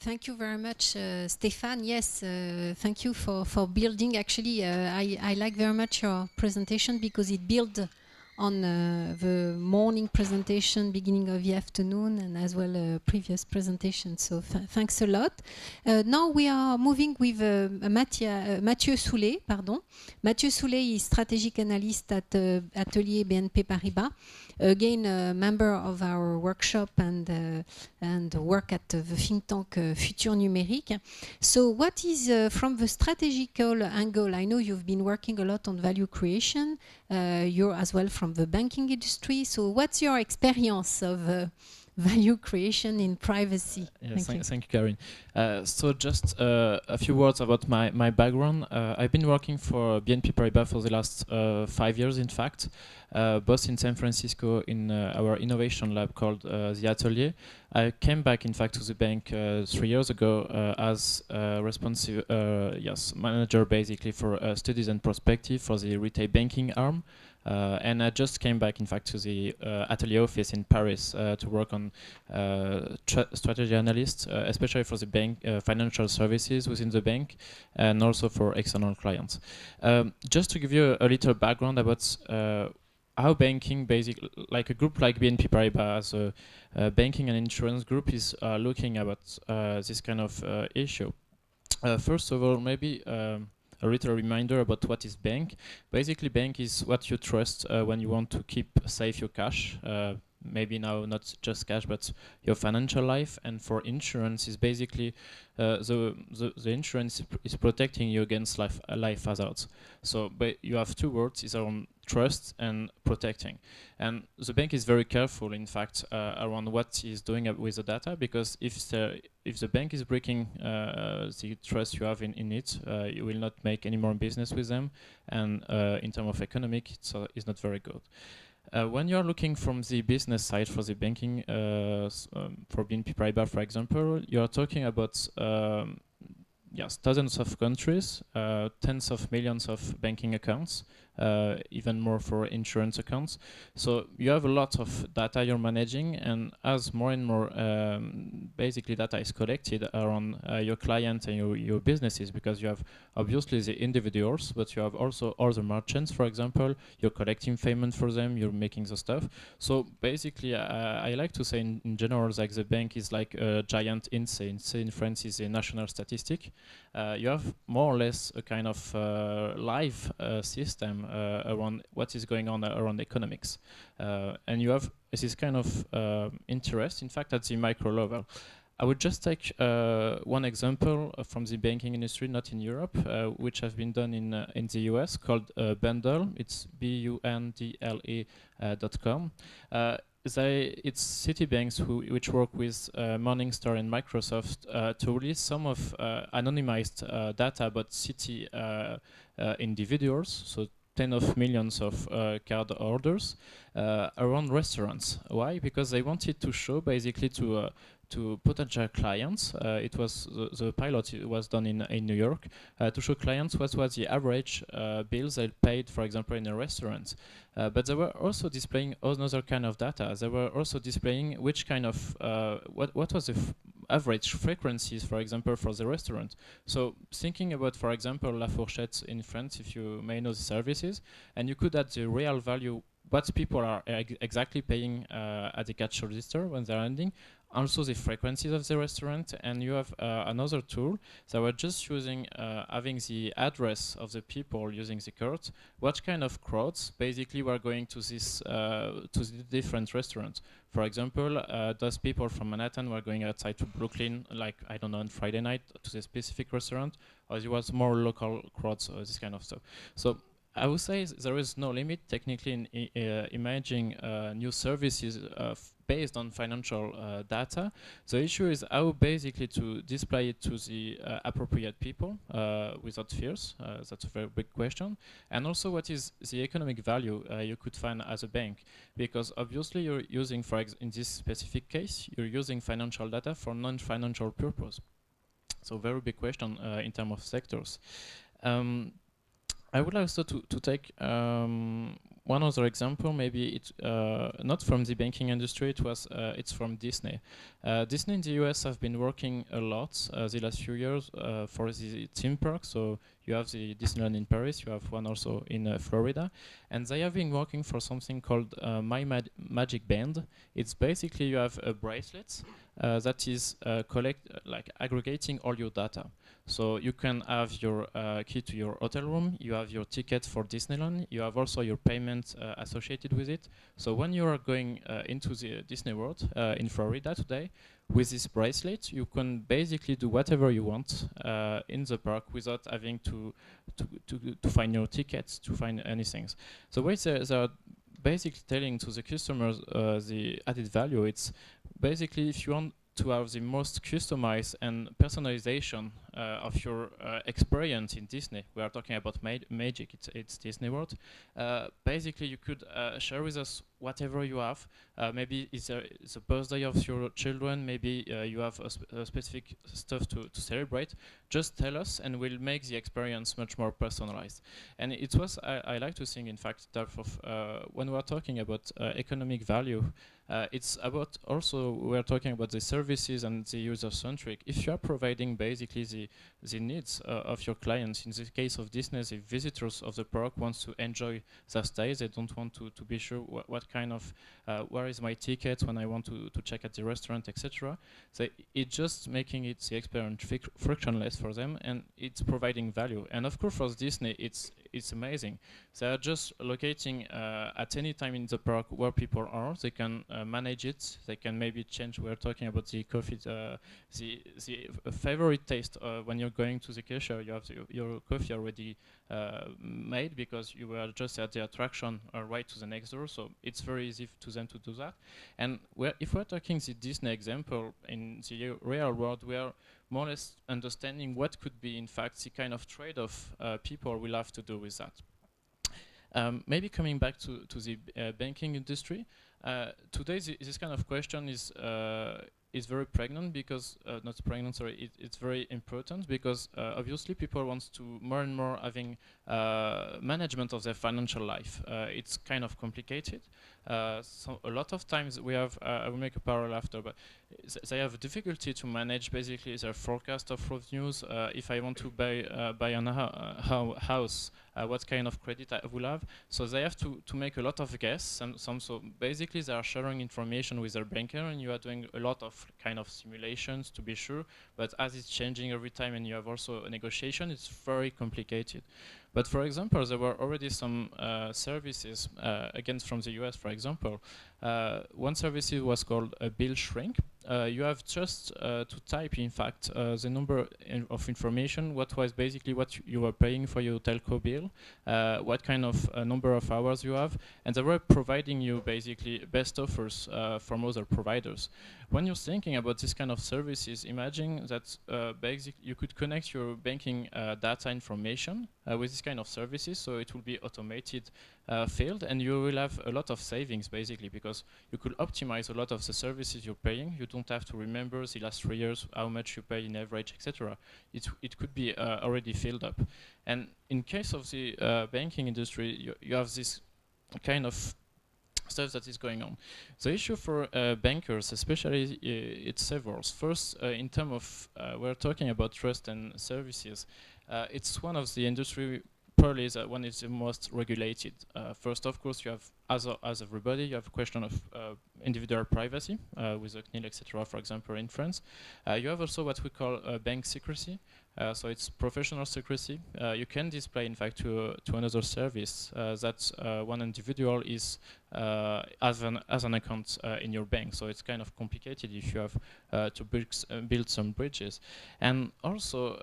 Thank you very much, Stéphane. Yes, thank you for building. Actually, I like very much your presentation because it builds on the morning presentation, beginning of the afternoon, and as well previous presentation. So thanks a lot. Now we are moving with Matthieu Soule. Pardon. Matthieu Soule is strategic analyst at Atelier BNP Paribas. Again, a member of our workshop and work at the think tank Futur Numérique. So what is, from the strategical angle, I know you've been working a lot on value creation, you're as well from the banking industry, so what's your experience of value creation in privacy? Yes, thank you, Karin. So just a few words about my background. I've been working for BNP Paribas for the last 5 years, in fact, both in San Francisco in our innovation lab called the Atelier. I came back, in fact, to the bank 3 years ago as responsive manager, basically, for studies and prospective for the retail banking arm. And I just came back, in fact, to the Atelier office in Paris to work on strategy analyst, especially for the bank, financial services within the bank, and also for external clients. Just to give you a little background about how banking, basically, like a group like BNP Paribas, a banking and insurance group, is looking about this kind of issue. First of all, maybe a little reminder about what is bank. Basically, bank is what you trust when you want to keep safe your cash. Maybe now not just cash, but your financial life. And for insurance, is basically the insurance is protecting you against life hazards. So, but you have two words: is around trust and protecting. And the bank is very careful, in fact, around what is doing with the data, because if the bank is breaking the trust you have in it, you will not make any more business with them, and in terms of economic, it's not very good. When you're looking from the business side for the banking, for BNP Paribas, for example, you're talking about yes, dozens of countries, tens of millions of banking accounts, even more for insurance accounts. So you have a lot of data you're managing, and as more and more basically data is collected around your client and your businesses, because you have obviously the individuals, but you have also other merchants, for example, you're collecting payment for them, you're making the stuff. So basically, I like to say in general, like the bank is like a giant INSEE. INSEE in France is a national statistic. You have more or less a kind of live system around what is going on around economics. And you have this kind of interest, in fact, at the micro level. I would just take one example from the banking industry, not in Europe, which has been done in the US, called Bundle. It's bundle.com. It's Citibanks which work with Morningstar and Microsoft to release some of anonymized data about city individuals, so 10 of millions of card orders around restaurants. Why? Because they wanted to show basically to potential clients. It was the pilot was done in New York to show clients what was the average bills they paid, for example, in a restaurant. But they were also displaying another kind of data. They were also displaying which kind of what was the average frequencies, for example, for the restaurant. So thinking about, for example, La Fourchette in France, if you may know the services, and you could add the real value, what people are exactly paying at the cash register when they're ending, also the frequencies of the restaurant, and you have another tool that we're just using, having the address of the people using the card, what kind of crowds basically were going to this to the different restaurants. For example, those people from Manhattan were going outside to Brooklyn, like, I don't know, on Friday night to the specific restaurant, or it was more local crowds or this kind of stuff. So I would say there is no limit technically in imagining new services based on financial data. The issue is how basically to display it to the appropriate people without fears. That's a very big question. And also, what is the economic value you could find as a bank? Because obviously you're using, in this specific case, you're using financial data for non-financial purpose. So very big question in terms of sectors. I would like also to take one other example, maybe it's not from the banking industry. It's from Disney. Disney in the US have been working a lot the last few years for the theme park. So you have the Disneyland in Paris, you have one also in Florida, and they have been working for something called Magic Band. It's basically you have a bracelet that is like aggregating all your data. So you can have your key to your hotel room, you have your ticket for Disneyland, you have also your payment associated with it. So when you are going into the Disney World in Florida today, with this bracelet, you can basically do whatever you want in the park without having to find your tickets, to find anything. So what they are basically telling to the customers the added value, it's basically if you want to have the most customized and personalization of your experience in Disney. We are talking about magic, it's Disney World. Basically, you could share with us whatever you have. Maybe it's a birthday of your children, maybe you have a specific stuff to celebrate. Just tell us and we'll make the experience much more personalized. And it was, I like to think, in fact, that when we're talking about economic value, it's about also, we're talking about the services and the user-centric. If you are providing basically the needs of your clients, in the case of Disney, the visitors of the park wants to enjoy their stay. They don't want to be sure what kind of, where is my ticket when I want to check at the restaurant, etc. So it's just making it the experience frictionless for them, and it's providing value. And of course for Disney, it's amazing. They are just locating at any time in the park where people are. They can manage it. They can maybe change. We're talking about the coffee, the favorite taste when you're going to the cashier. You have your coffee already made because you were just at the attraction right to the next door. So it's very easy to them to do that. And if we're talking the Disney example in the real world, we are more or less understanding what could be, in fact, the kind of trade-off people will have to do with that. Maybe coming back to the banking industry, today this kind of question is very pregnant because, not pregnant, sorry, it's very important because obviously people want to more and more having management of their financial life. It's kind of complicated. So a lot of times we have, I will make a parallel after, but they have difficulty to manage basically their forecast of revenues. If I want to buy a house, what kind of credit I will have. So they have to make a lot of guess. So basically they are sharing information with their banker, and you are doing a lot of kind of simulations to be sure. But as it's changing every time and you have also a negotiation, it's very complicated. But for example, there were already some services, again from the US, for example. One service was called a bill shrink. You have just to type, in fact, the number of information, what was basically what you were paying for your telco bill, what kind of number of hours you have, and they were providing you basically best offers from other providers. When you're thinking about this kind of services, imagine that basically you could connect your banking data information with this kind of services, so it will be automated field, and you will have a lot of savings basically because you could optimize a lot of the services you're paying. You don't have to remember the last 3 years how much you pay in average, etc. It could be already filled up. And in case of the banking industry, you have this kind of stuff that is going on. The issue for bankers, especially, it's several. First, in terms of we're talking about trust and services. It's one of the industry probably the one is the most regulated. First, of course, you have as everybody, you have a question of individual privacy with the CNIL, etc. For example, in France, you have also what we call bank secrecy. So it's professional secrecy. You can display, in fact, to another service that one individual is as an account in your bank. So it's kind of complicated if you have to build some bridges. And also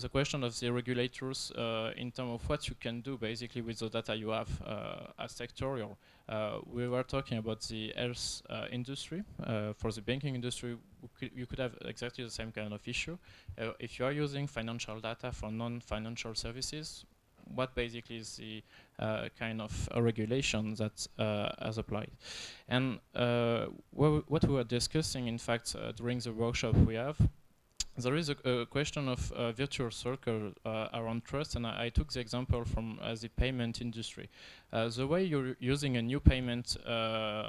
the question of the regulators in terms of what you can do basically with the data you have as sectorial. We were talking about the health industry. For the banking industry, you could have exactly the same kind of issue. If you are using financial data for non-financial services, what basically is the kind of regulation that has applied. And what we were discussing, in fact, during the workshop we have, there is a question of virtual circle around trust, and I took the example from the payment industry. The way you're using a new payment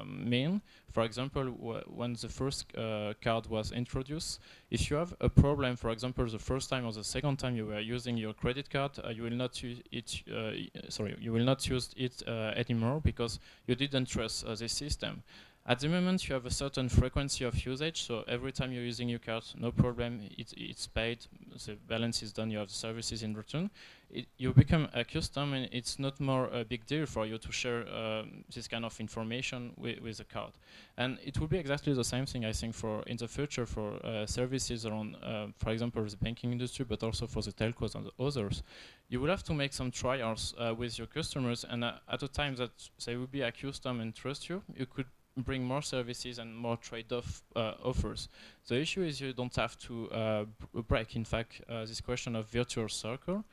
mean, for example, when the first card was introduced, if you have a problem, for example, the first time or the second time you were using your credit card, you will not use it. You will not use it anymore because you didn't trust the system. At the moment, you have a certain frequency of usage, so every time you're using your card, no problem, it's paid, the balance is done, you have the services in return. You become accustomed, and it's not more a big deal for you to share this kind of information with the card. And it will be exactly the same thing, I think, for in the future for services around, for example, the banking industry, but also for the telcos and the others. You will have to make some trials with your customers, and at a time that they will be accustomed and trust you, you could bring more services and more trade-off offers. The issue is you don't have to break, in fact, this question of virtual circle,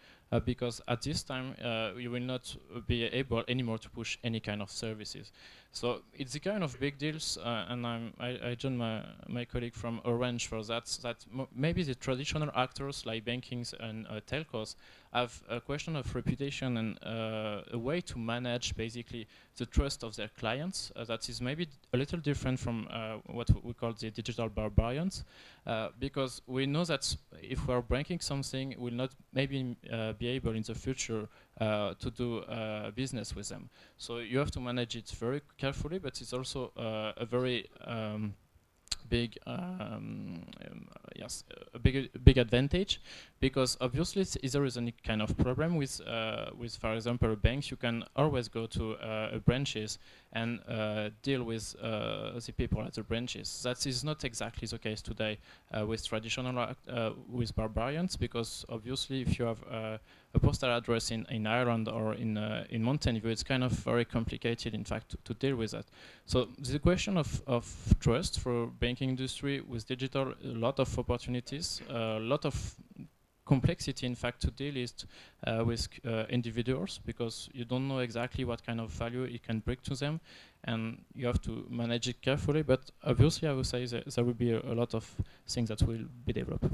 because at this time you will not be able anymore to push any kind of services. So it's the kind of big deals, and I join my colleague from Orange for that. Maybe the traditional actors like bankings and telcos have a question of reputation and a way to manage basically the trust of their clients that is maybe a little different from what we call the digital barbarians, because we know that if we're breaking something, we'll not maybe be able in the future to do business with them. So you have to manage it very carefully, but it's also a very big a big advantage, because obviously if there is any kind of problem with for example banks, you can always go to branches and deal with the people at the branches. That is not exactly the case today with traditional with barbarians, because obviously if you have a postal address in Ireland or in Montenegro, it's kind of very complicated, in fact, to deal with that. So the question of trust for banking industry with digital, a lot of opportunities, a lot of complexity, in fact, to deal with individuals, because you don't know exactly what kind of value it can bring to them, and you have to manage it carefully. But obviously, I would say that there will be a lot of things that will be developed.